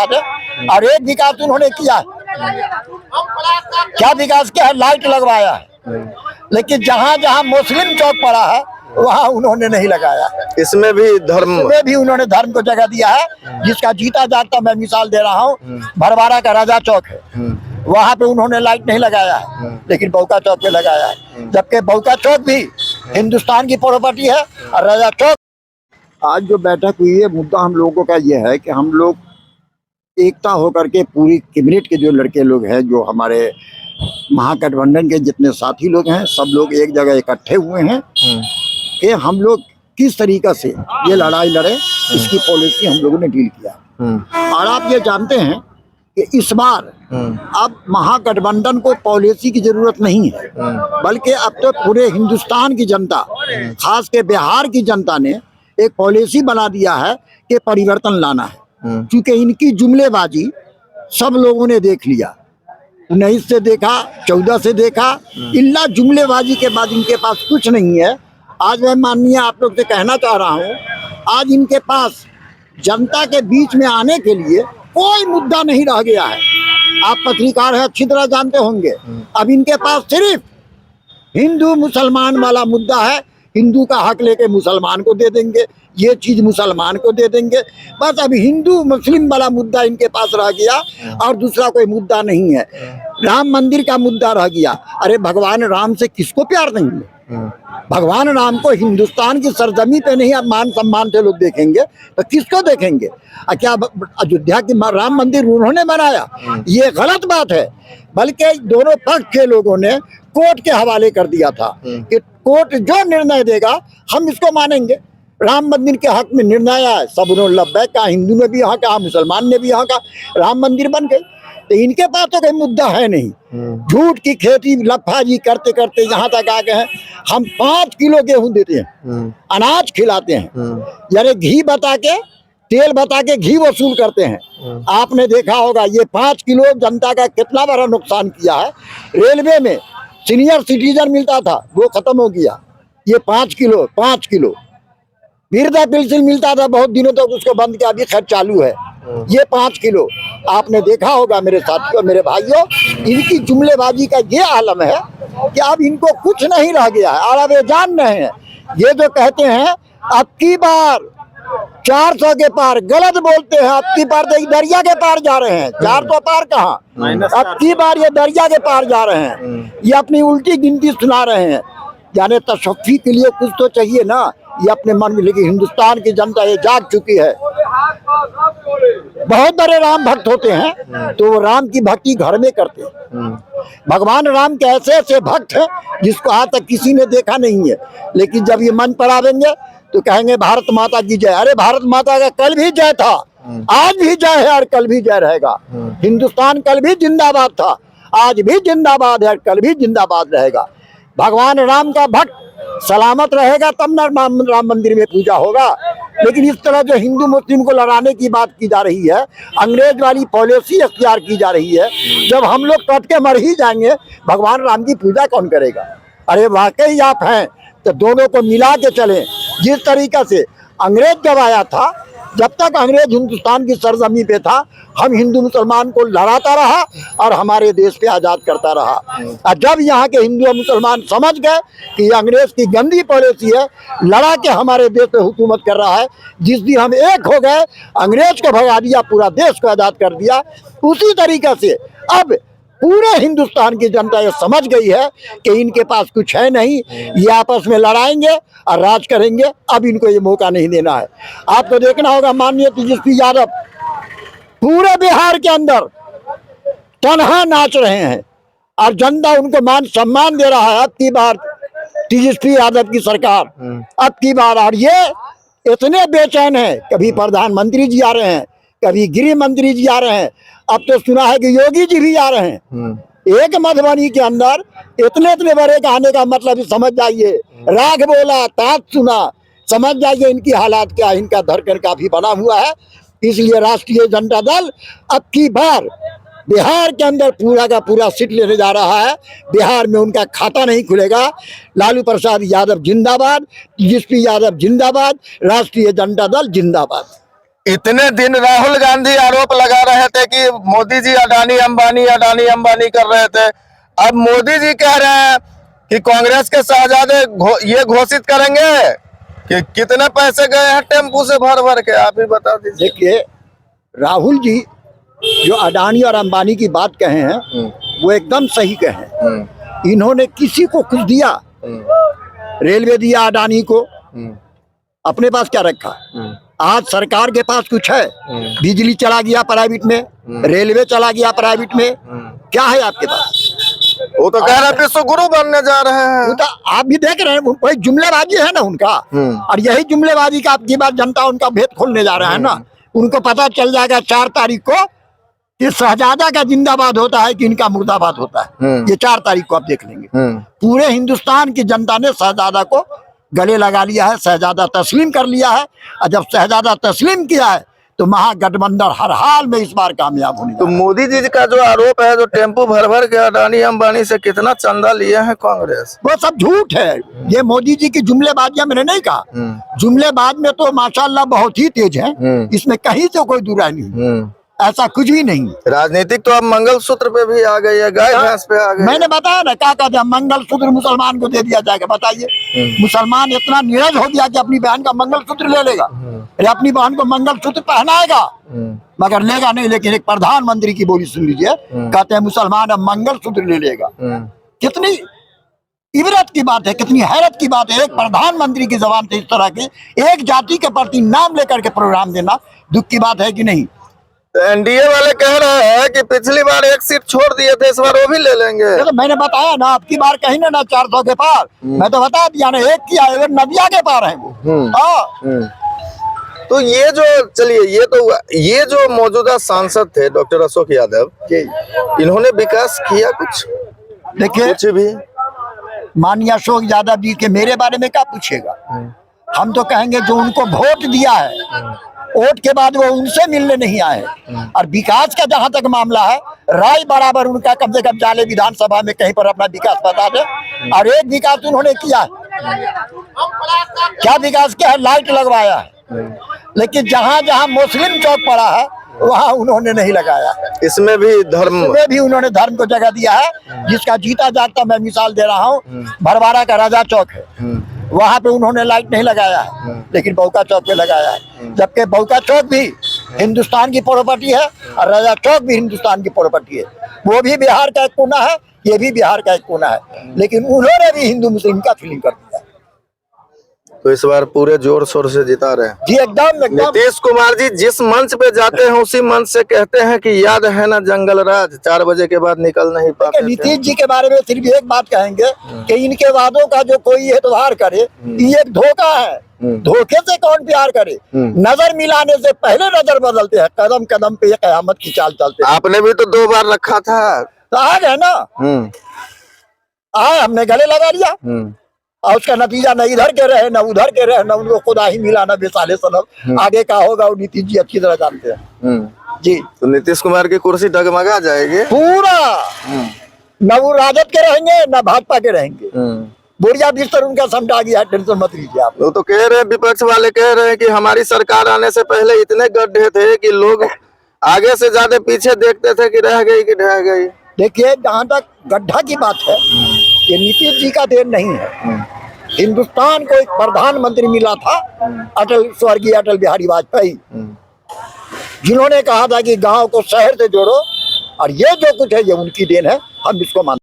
धन्यवाद है। और एक विकास उन्होंने किया, क्या विकास किया है? लाइट लगवाया है, लेकिन जहाँ जहाँ मुस्लिम चौक पड़ा है वहाँ उन्होंने नहीं लगाया। इसमें भी उन्होंने धर्म को जगह दिया है। जिसका जीता जागता मैं मिसाल दे रहा हूँ, भरवाड़ा का राजा चौक है, वहाँ पे उन्होंने लाइट नहीं लगाया है, लेकिन बौका चौक पे लगाया है। जबकि बौका चौक भी हिंदुस्तान की प्रॉपर्टी है और राजा चौक। आज जो बैठक हुई है, मुद्दा हम लोगों का ये है कि हम लोग एकता होकर के पूरी कैबिनेट के जो लड़के लोग हैं, जो हमारे महागठबंधन के जितने साथी लोग हैं, सब लोग एक जगह इकट्ठे हुए हैं कि हम लोग किस तरीका से ये लड़ाई लड़े, इसकी पॉलिसी हम लोगों ने डील किया। और आप ये जानते हैं कि इस बार अब महागठबंधन को पॉलिसी की जरूरत नहीं है, बल्कि अब तो पूरे हिंदुस्तान की जनता, खास के बिहार की जनता ने एक पॉलिसी बना दिया है कि परिवर्तन लाना है। क्योंकि इनकी जुमलेबाजी सब लोगों ने देख लिया, 19 से देखा, 14 से देखा, इल्ला जुमलेबाजी के बाद इनके पास कुछ नहीं है। आज मैं माननीय आप लोग से कहना चाह रहा हूँ, आज इनके पास जनता के बीच में आने के लिए कोई मुद्दा नहीं रह गया है। आप पत्रकार हैं, अच्छी तरह जानते होंगे। अब इनके पास सिर्फ हिंदू मुसलमान वाला मुद्दा है। हिंदू का हक लेके मुसलमान को दे देंगे, ये चीज मुसलमान को दे देंगे, बस। अब हिंदू मुस्लिम वाला मुद्दा इनके पास रह गया और दूसरा कोई मुद्दा नहीं है। राम मंदिर का मुद्दा रह गया। अरे भगवान राम से किसको प्यार नहीं है? भगवान राम को हिंदुस्तान की सरजमी पे नहीं मान सम्मान से लोग देखेंगे तो किसको देखेंगे? क्या अयोध्या की राम मंदिर उन्होंने बनाया? ये गलत बात है। बल्कि दोनों पक्ष के लोगों ने कोर्ट के हवाले कर दिया था कि कोर्ट जो निर्णय देगा हम इसको मानेंगे। राम मंदिर के हक में निर्णय आया, सब उन्होंने लब्बैक कहा, हिंदू ने भी यहाँ कहा, मुसलमान ने भी यहाँ कहा, राम मंदिर बन गए। तो इनके पास तो कोई मुद्दा है नहीं। झूठ की खेती लफाजी करते करते यहाँ तक आ गए हैं। हम 5 किलो गेहूं देते हैं, अनाज खिलाते हैं, यानी घी बता के, तेल बता के घी वसूल करते हैं। आपने देखा होगा ये 5 किलो जनता का कितना बड़ा नुकसान किया है। रेलवे में सीनियर सिटीजन मिलता था, वो खत्म हो गया। ये 5 किलो वृद्धा पेंशन मिलता था, बहुत दिनों तक उसको बंद किया, अभी खैर चालू है। ये 5 किलो आपने देखा होगा मेरे साथियों, मेरे भाइयों, इनकी जुमलेबाजी का ये आलम है कि अब इनको कुछ नहीं रह गया है। और अब ये जान रहे हैं, ये जो कहते हैं अब की बार 400 के पार, गलत बोलते हैं। अब की बार दरिया के पार जा रहे हैं, 400 पार कहाँ, अब की बार ये दरिया के पार जा रहे हैं। ये अपनी उल्टी गिनती सुना रहे हैं। यानी तशफ़ी के लिए कुछ तो चाहिए ना, ये अपने मन में। लेकिन हिंदुस्तान की जनता ये जाग चुकी है। बहुत बड़े राम भक्त होते हैं तो वो राम की भक्ति घर में करते हैं। भगवान राम के ऐसे ऐसे भक्त हैं जिसको आज तक किसी ने देखा नहीं है। लेकिन जब ये मन पर आवेंगे तो कहेंगे भारत माता की जय। अरे भारत माता का कल भी जय था, आज भी जय है और कल भी जय रहेगा। हिंदुस्तान कल भी जिंदाबाद था, आज भी जिंदाबाद है, कल भी जिंदाबाद रहेगा। भगवान राम का भक्त सलामत रहेगा तब न राम मंदिर में पूजा होगा। लेकिन इस तरह जो हिंदू मुस्लिम को लड़ाने की बात की जा रही है, अंग्रेज वाली पॉलिसी अख्तियार की जा रही है, जब हम लोग कट के मर ही जाएंगे, भगवान राम की पूजा कौन करेगा? अरे वाकई आप हैं तो दोनों को मिला के चलें। जिस तरीका से अंग्रेज जब आया था, जब तक अंग्रेज हिंदुस्तान की सरजमी पे था, हम हिंदू मुसलमान को लड़ाता रहा और हमारे देश पे आज़ाद करता रहा। और जब यहाँ के हिंदू और मुसलमान समझ गए कि ये अंग्रेज की गंदी पॉलिसी है, लड़ा के हमारे देश पे हुकूमत कर रहा है, जिस दिन हम एक हो गए, अंग्रेज को भगा दिया, पूरा देश को आज़ाद कर दिया। उसी तरीके से अब पूरे हिंदुस्तान की जनता ये समझ गई है कि इनके पास कुछ है नहीं, ये आपस में लड़ाएंगे और राज करेंगे। अब इनको ये मौका नहीं देना है। आपको देखना होगा माननीय तेजस्वी यादव पूरे बिहार के अंदर तनहा नाच रहे हैं और जनता उनको मान सम्मान दे रहा है। अब की बार तेजस्वी यादव की सरकार, अब की बार, और ये इतने बेचैन है, कभी प्रधानमंत्री जी आ रहे हैं, कभी गृह मंत्री जी आ रहे हैं, अब तो सुना है कि योगी जी भी आ रहे हैं। एक मधुबनी के अंदर इतने इतने बड़े का आने का मतलब समझ जाइए, राग बोला तात सुना, समझ जाइए इनकी हालात क्या, इनका धड़कन काफी बना हुआ है। इसलिए राष्ट्रीय जनता दल अब की बार बिहार के अंदर पूरा का पूरा सीट लेने जा रहा है। बिहार में उनका खाता नहीं खुलेगा। लालू प्रसाद यादव जिंदाबाद, तेजस्वी यादव जिंदाबाद, राष्ट्रीय जनता दल जिंदाबाद। इतने दिन राहुल गांधी आरोप लगा रहे थे कि मोदी जी अडानी अंबानी कर रहे थे। अब मोदी जी कह रहे हैं कि कांग्रेस के शहजादे ये घोषित करेंगे कि कितने पैसे गए हैं टेम्पू से भर भर के, आप ही बता दीजिए। देखिए, राहुल जी जो अडानी और अंबानी की बात कहे हैं वो एकदम सही कहे हैं। इन्होंने किसी को कुछ दिया? रेलवे दिया अडानी को, अपने पास क्या रखा? आज सरकार के पास कुछ है? बिजली चला गया प्राइवेट में, रेलवे चला गया प्राइवेट में, क्या है आपके पास? वो तो कह रहे हैं विश्व गुरु बनने जा रहे हैं। वो तो आप भी देख रहे हैं, वही जुमलेबाजी है ना उनका। और यही जुमलेबाजी का आपकी बात जनता उनका भेद खोलने जा रहा है ना। उनको पता चल जाएगा 4 तारीख को कि शहजादा का जिंदाबाद होता है कि इनका मुर्दाबाद होता है। ये 4 तारीख को आप देख लेंगे। पूरे हिंदुस्तान की जनता ने शहजादा को गले लगा लिया है, शहजादा तस्लीम कर लिया है। और जब शहजादा तस्लीम किया है तो महागठबंधन हर हाल में इस बार कामयाब होने। तो मोदी जी का जो आरोप है, जो टेम्पो भर भर के अडानी अंबानी से कितना चंदा लिए हैं कांग्रेस, वो सब झूठ है। ये मोदी जी की जुमलेबाजियां मैंने नहीं कहा। जुमलेबाज में तो माशाल्लाह बहुत ही तेज है, इसमें कहीं से कोई दुराई नहीं, ऐसा कुछ भी नहीं। राजनीतिक तो अब मंगलसूत्र पे भी आ गई है, गाय भैंस पे आ गई। मैंने बताया ना, क्या कहते हैं, मंगलसूत्र मुसलमान को दे दिया जाएगा। बताइए, मुसलमान इतना नीरज हो गया कि अपनी बहन का मंगलसूत्र ले लेगा, या अपनी बहन को मंगलसूत्र पहनाएगा, मगर लेगा नहीं। लेकिन एक प्रधानमंत्री की बोली सुन लीजिए, कहते हैं मुसलमान अब मंगलसूत्र ले लेगा। कितनी इबरत की बात है, कितनी हैरत की बात है। एक प्रधानमंत्री की जबान से इस तरह की एक जाति के प्रति नाम लेकर के प्रोग्राम देना दुख की बात है कि नहीं? एनडीए वाले कह रहे हैं कि पिछली बार 1 सीट छोड़ दिए थे, इस बार वो भी ले लेंगे। तो मैंने बताया ना, आपकी बार कहीं ना 400 के पार, मैं तो बता दिया ना, एक किया है, नदिया के पार है वो। तो ये जो, चलिए ये जो मौजूदा सांसद थे डॉक्टर अशोक यादव, इन्होंने विकास किया कुछ? देखिए, कुछ भी माननीय अशोक यादव जी के मेरे बारे में क्या पूछेगा? हम तो कहेंगे जो उनको वोट दिया है, वोट के बाद वो उनसे मिलने नहीं आए। और विकास का जहां तक मामला है, राय बराबर उनका कम से कम जाले विधानसभा में कहीं पर अपना विकास बता दे। और एक विकास उन्होंने किया है, क्या विकास किया है? लाइट लगवाया है। लेकिन जहां जहां मुस्लिम चौक पड़ा है वहां उन्होंने नहीं लगाया। इसमें भी उन्होंने धर्म को जगह दिया है, जिसका जीता जागता मैं मिसाल दे रहा हूँ। भरवाड़ा का राजा चौक है, वहां पे उन्होंने लाइट नहीं लगाया है, लेकिन बौका चौक पे लगाया है। जबकि बौका चौक भी हिंदुस्तान की प्रॉपर्टी है और राजा चौक भी हिंदुस्तान की प्रॉपर्टी है। वो भी बिहार का एक कोना है, ये भी बिहार का एक कोना है, लेकिन उन्होंने भी हिंदू मुस्लिम का फीलिंग कर दिया। तो इस बार पूरे जोर शोर से जिता रहे हैं जी, एकदम। नीतीश कुमार जी जिस मंच पे जाते हैं उसी मंच से कहते हैं कि याद है ना जंगल राज, 4 बजे के बाद निकल नहीं पाते। नीतीश जी के बारे में सिर्फ एक बात कहेंगे कि इनके वादों का जो कोई एतबार करे, ये एक धोखा है। धोखे से कौन प्यार करे? नजर मिलाने से पहले नजर बदलते हैं, कदम कदम पे ये कयामत की चाल चलते हैं। आपने भी तो 2 बार रखा था, तो आ गए ना, आए हमने गले लगा लिया, और उसका नतीजा न इधर के रहे न उधर के रहे, न उनको खुदा ही मिला न बेसाले सनम। आगे का होगा वो नीतीश जी अच्छी तरह जानते हैं जी। तो नीतीश कुमार की कुर्सी डगमगा जाएगी पूरा, न वो राजद के रहेंगे न भाजपा के रहेंगे। बुढ़िया बिस्तर उनका समझा गया, टेंशन मत लीजिए आप। वो तो कह रहे हैं, विपक्ष वाले कह रहे हैं कि हमारी सरकार आने से पहले इतने गड्ढे थे कि लोग आगे से ज्यादा पीछे देखते थे कि रह गई कि ढह गई। देखिए, जहाँ तक गड्ढा की बात है, ये नीतीश जी का देन नहीं है। हिंदुस्तान को एक प्रधानमंत्री मिला था, स्वर्गीय अटल बिहारी वाजपेयी, जिन्होंने कहा था कि गांव को शहर से जोड़ो, और ये जो कुछ है ये उनकी देन है, हम इसको मानते हैं।